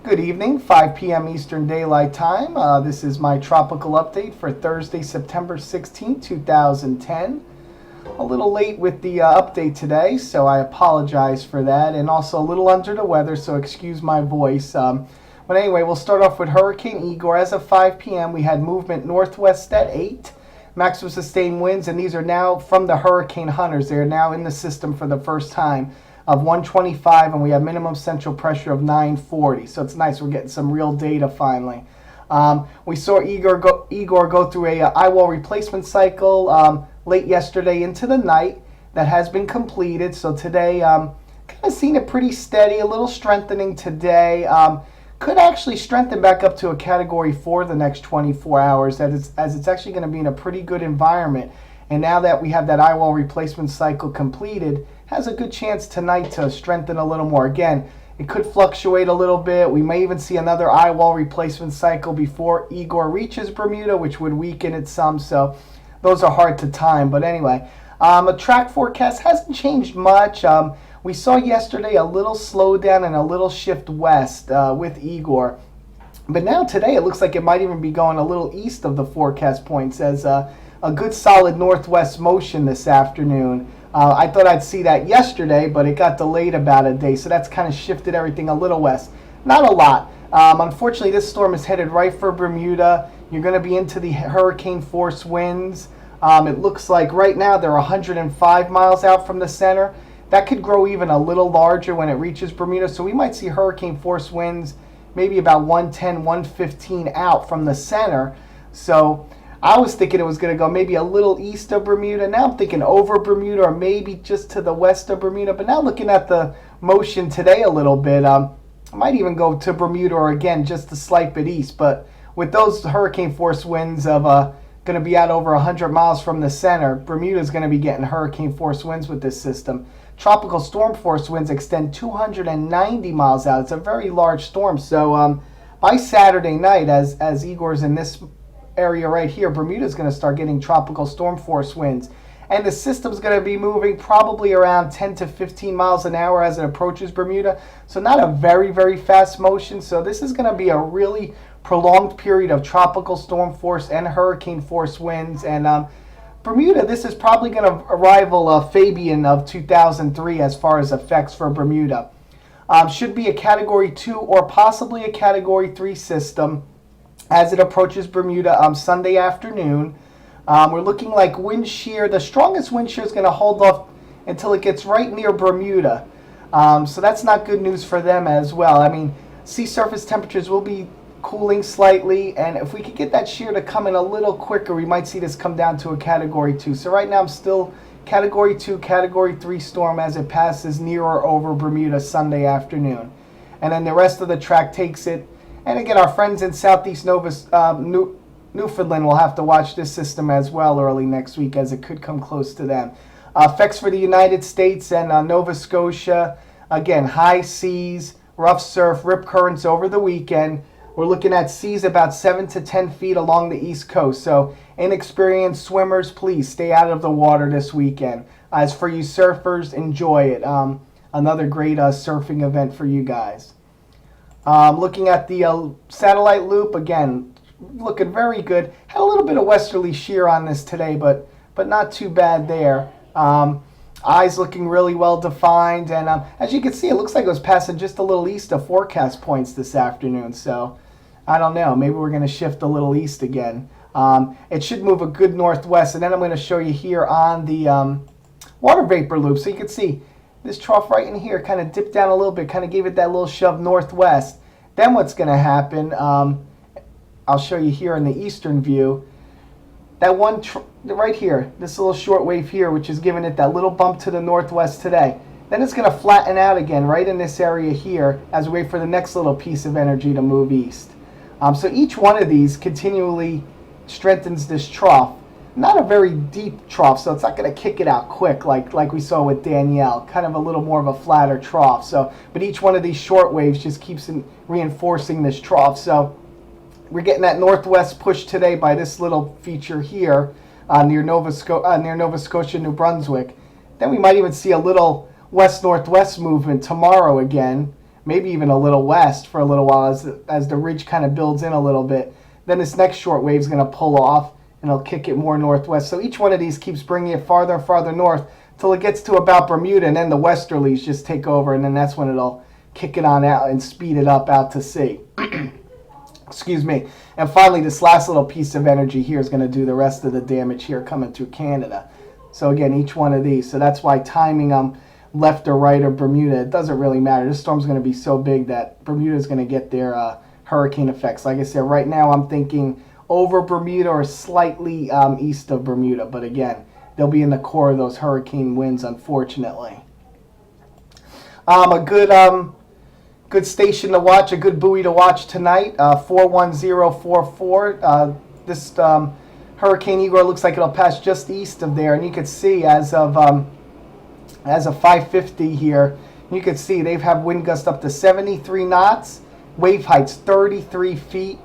Good evening, 5 p.m. Eastern Daylight Time. This is my tropical update for Thursday, September 16, 2010. A little late with the update today, so I apologize for that, and also a little under the weather, so excuse my voice. But anyway, we'll start off with Hurricane Igor. As of 5 p.m., we had movement northwest at 8, maximum sustained winds, and these are now from the hurricane hunters. They are now in the system for the first time, of 125, and we have minimum central pressure of 940. So it's nice. We're getting some real data finally. We saw Igor go through a eye wall replacement cycle late yesterday into the night. That has been completed. So today, kind of seen it pretty steady, a little strengthening today. Could actually strengthen back up to a Category 4 the next 24 hours, as it's actually going to be in a pretty good environment. And now that we have that eye wall replacement cycle completed, has a good chance tonight to strengthen a little more. Again, it could fluctuate a little bit. We may even see another eye wall replacement cycle before Igor reaches Bermuda, which would weaken it some. So those are hard to time. But anyway, a track forecast hasn't changed much. We saw yesterday a little slowdown and a little shift west with Igor. But now today it looks like it might even be going a little east of the forecast points as a good solid northwest motion this afternoon. I thought I'd see that yesterday, but it got delayed about a day, so that's kind of shifted everything a little west. Not a lot. Unfortunately, this storm is headed right for Bermuda. You're going to be into the hurricane force winds. It looks like right now they're 105 miles out from the center. That could grow even a little larger when it reaches Bermuda, so we might see hurricane force winds maybe about 110, 115 out from the center. So I was thinking it was going to go maybe a little east of Bermuda. Now I'm thinking over Bermuda or maybe just to the west of Bermuda. But now looking at the motion today a little bit, I might even go to Bermuda or again just a slight bit east. But with those hurricane force winds of going to be out over 100 miles from the center, Bermuda is going to be getting hurricane force winds with this system. Tropical storm force winds extend 290 miles out. It's a very large storm. So by Saturday night, as Igor's in this area right here, Bermuda is going to start getting tropical storm force winds, and the system's going to be moving probably around 10 to 15 miles an hour as it approaches Bermuda, so not a very fast motion. So this is going to be a really prolonged period of tropical storm force and hurricane force winds, and Bermuda, this is probably going to rival Fabian of 2003 as far as effects for Bermuda. Should be a Category 2 or possibly a Category 3 system as it approaches Bermuda Sunday afternoon. We're looking like wind shear. The strongest wind shear is going to hold off until it gets right near Bermuda. So that's not good news for them as well. I mean, sea surface temperatures will be cooling slightly, and if we could get that shear to come in a little quicker, we might see this come down to a Category 2. So right now I'm still Category 2, Category 3 storm as it passes near or over Bermuda Sunday afternoon. And then the rest of the track takes it. And again, our friends in Southeast Newfoundland will have to watch this system as well early next week, as it could come close to them. Effects for the United States and Nova Scotia. Again, high seas, rough surf, rip currents over the weekend. We're looking at seas about 7 to 10 feet along the East Coast. So inexperienced swimmers, please stay out of the water this weekend. As for you surfers, enjoy it. Another great surfing event for you guys. Looking at the satellite loop, again, looking very good. Had a little bit of westerly shear on this today, but not too bad there. Eyes looking really well defined, and as you can see, it looks like it was passing just a little east of forecast points this afternoon. So I don't know, maybe we're going to shift a little east again. It should move a good northwest, and then I'm going to show you here on the water vapor loop, so you can see this trough right in here kind of dipped down a little bit, kind of gave it that little shove northwest. Then what's going to happen, I'll show you here in the eastern view, that one right here, this little short wave here, which is giving it that little bump to the northwest today. Then it's going to flatten out again right in this area here as we wait for the next little piece of energy to move east. So each one of these continually strengthens this trough. Not a very deep trough, so it's not going to kick it out quick like we saw with Danielle. Kind of a little more of a flatter trough. So, but each one of these short waves just keeps reinforcing this trough. So we're getting that northwest push today by this little feature here near Nova Scotia, New Brunswick. Then we might even see a little west-northwest movement tomorrow again maybe even a little west for a little while as the ridge kind of builds in a little bit. Then this next short wave is going to pull off, and it'll kick it more northwest. So each one of these keeps bringing it farther and farther north till it gets to about Bermuda, and then the westerlies just take over, and then that's when it'll kick it on out and speed it up out to sea. Excuse me. And finally, this last little piece of energy here is going to do the rest of the damage here coming through Canada. So again, each one of these. So that's why timing them left or right of Bermuda, it doesn't really matter. This storm's going to be so big that Bermuda is going to get their hurricane effects. Like I said, right now I'm thinking over Bermuda or slightly east of Bermuda. But again, they'll be in the core of those hurricane winds, unfortunately. A good station to watch, a good buoy to watch tonight, 41044. This Hurricane Igor looks like it'll pass just east of there, and you can see as of 5:50 here, you can see they've had wind gusts up to 73 knots, wave heights 33 feet,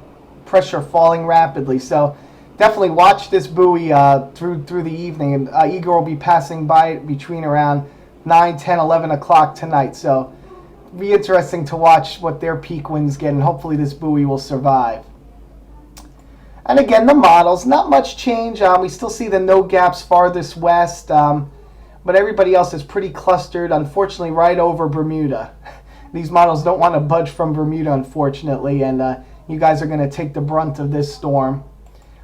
pressure falling rapidly. So definitely watch this buoy through the evening, and Igor will be passing by between around 9, 10, 11 o'clock tonight. So be interesting to watch what their peak winds get, and hopefully this buoy will survive. And again, the models, not much change. We still see the no gaps farthest west, but everybody else is pretty clustered, unfortunately, right over Bermuda. These models don't want to budge from Bermuda, unfortunately, and you guys are going to take the brunt of this storm.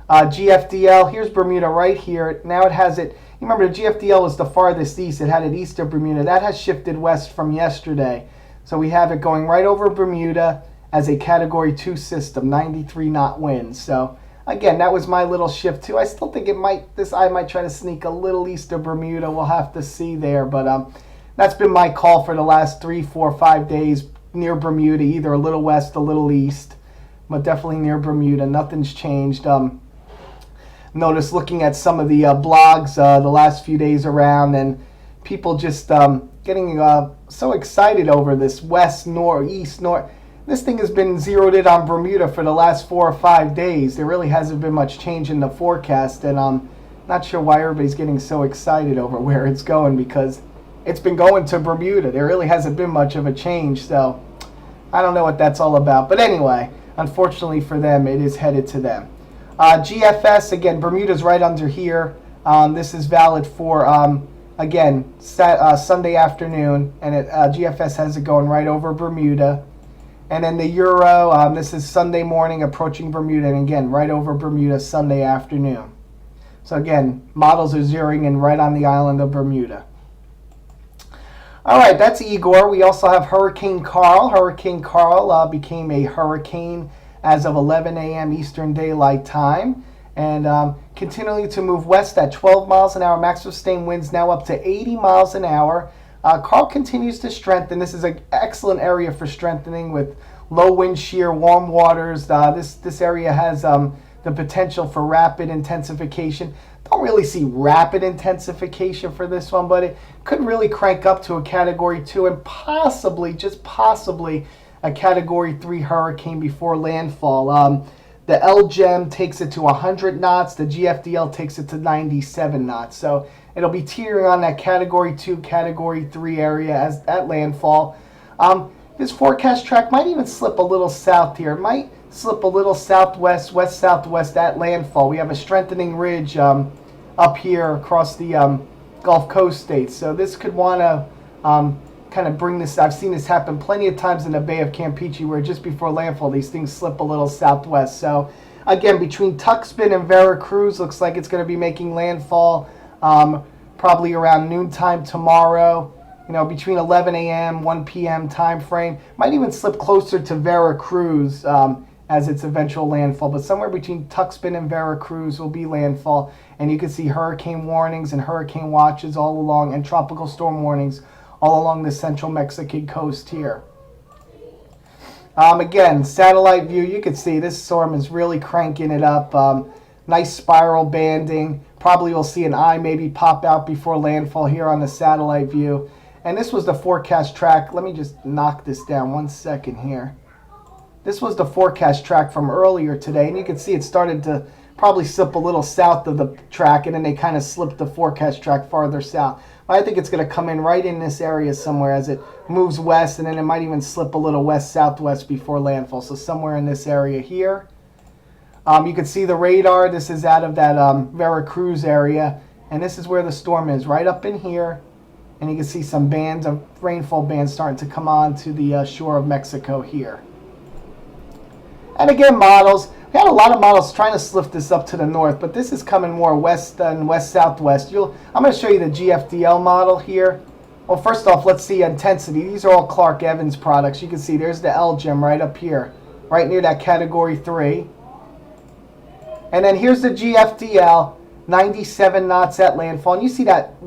GFDL, here's Bermuda right here. Now it has it, you remember the GFDL was the farthest east. It had it east of Bermuda. That has shifted west from yesterday. So we have it going right over Bermuda as a Category 2 system, 93 knot winds. So again, that was my little shift too. I still think this eye might try to sneak a little east of Bermuda. We'll have to see there. But that's been my call for the last 3, 4, 5 days, near Bermuda, either a little west, a little east, but definitely near Bermuda. Nothing's changed. Notice looking at some of the blogs the last few days around, and people just getting so excited over this west, north, east, north. This thing has been zeroed in on Bermuda for the last 4 or 5 days. There really hasn't been much change in the forecast, and I'm not sure why everybody's getting so excited over where it's going, because it's been going to Bermuda. There really hasn't been much of a change, so I don't know what that's all about. But anyway, unfortunately for them, it is headed to them. GFS, again, Bermuda's right under here. This is valid for, again, Sunday afternoon, and GFS has it going right over Bermuda. And then the Euro, this is Sunday morning approaching Bermuda, and again, right over Bermuda Sunday afternoon. So again, models are zeroing in right on the island of Bermuda. All right, that's Igor. We also have Hurricane Karl. Hurricane Karl became a hurricane as of 11 a.m. Eastern Daylight Time, and continuing to move west at 12 miles an hour. Max sustained winds now up to 80 miles an hour. Karl continues to strengthen. This is an excellent area for strengthening with low wind shear, warm waters. This area has the potential for rapid intensification. Don't really see rapid intensification for this one, but it could really crank up to a Category 2 and possibly, just possibly, a Category 3 hurricane before landfall. The LGEM takes it to 100 knots. The GFDL takes it to 97 knots. So it'll be teetering on that Category 2, Category 3 area at landfall. This forecast track might even slip a little south here. It might slip a little southwest, west-southwest at landfall. We have a strengthening ridge up here across the Gulf Coast states. So this could want to kind of bring this. I've seen this happen plenty of times in the Bay of Campeche, where just before landfall these things slip a little southwest. So again, between Tuxpan and Veracruz, looks like it's going to be making landfall probably around noontime tomorrow. You know, between 11 a.m. 1 p.m. time frame. Might even slip closer to Veracruz as its eventual landfall, but somewhere between Tuxpan and Veracruz will be landfall, and you can see hurricane warnings and hurricane watches all along, and tropical storm warnings all along the central Mexican coast here. Again, satellite view, you can see this storm is really cranking it up. Nice spiral banding. Probably we'll see an eye maybe pop out before landfall here on the satellite view. And this was the forecast track. Let me just knock this down 1 second here. This was the forecast track from earlier today, and you can see it started to probably slip a little south of the track, and then they kind of slip the forecast track farther south. But I think it's going to come in right in this area somewhere as it moves west, and then it might even slip a little west-southwest before landfall. So somewhere in this area here. You can see the radar. This is out of that Veracruz area, and this is where the storm is, right up in here. And you can see some bands of rainfall bands starting to come on to the shore of Mexico here. And again, models. We had a lot of models trying to lift this up to the north, but this is coming more west than west-southwest. I'm going to show you the GFDL model here. Well, first off, let's see intensity. These are all Clark Evans products. You can see there's the LGEM right up here, right near that Category 3. And then here's the GFDL, 97 knots at landfall. And you see that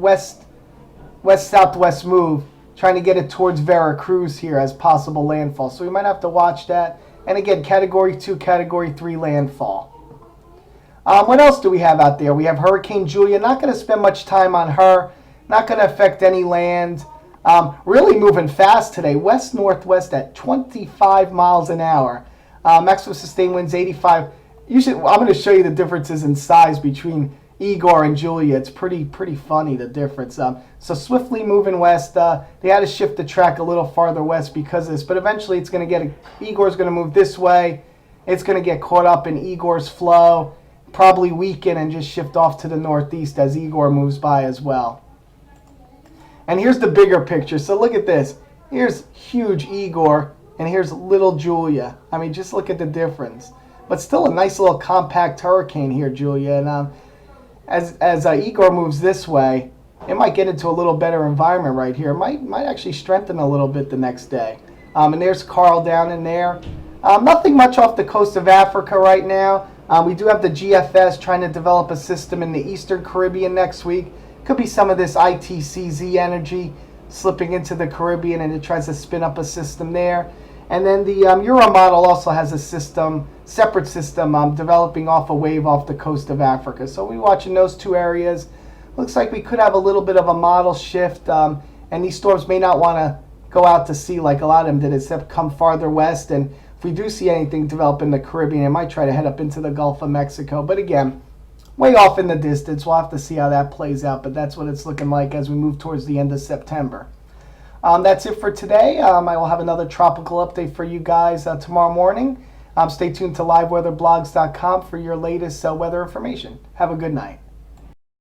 west-southwest move, trying to get it towards Veracruz here as possible landfall. So we might have to watch that. And again, Category 2, Category 3 landfall. What else do we have out there? We have Hurricane Julia. Not going to spend much time on her. Not going to affect any land. Really moving fast today. West-northwest at 25 miles an hour. Maximum sustained winds 85. I'm going to show you the differences in size between Igor and Julia. It's pretty funny, the difference. So swiftly moving west. They had to shift the track a little farther west because of this, but eventually it's going to Igor's going to move this way. It's going to get caught up in Igor's flow, probably weaken and just shift off to the northeast as Igor moves by as well. And here's the bigger picture. So look at this. Here's huge Igor, and here's little Julia. I mean, just look at the difference. But still a nice little compact hurricane here, Julia. And as Igor moves this way, it might get into a little better environment right here. It might actually strengthen a little bit the next day. And there's Karl down in there. Nothing much off the coast of Africa right now. We do have the GFS trying to develop a system in the Eastern Caribbean next week. Could be some of this ITCZ energy slipping into the Caribbean, and it tries to spin up a system there. And then the Euro model also has a separate system developing off a wave off the coast of Africa. So we're watching those two areas. Looks like we could have a little bit of a model shift, and these storms may not want to go out to sea like a lot of them did, except come farther west. And if we do see anything develop in the Caribbean, it might try to head up into the Gulf of Mexico. But again, way off in the distance. We'll have to see how that plays out, but that's what it's looking like as we move towards the end of September. That's it for today. I will have another tropical update for you guys tomorrow morning. Stay tuned to liveweatherblogs.com for your latest weather information. Have a good night.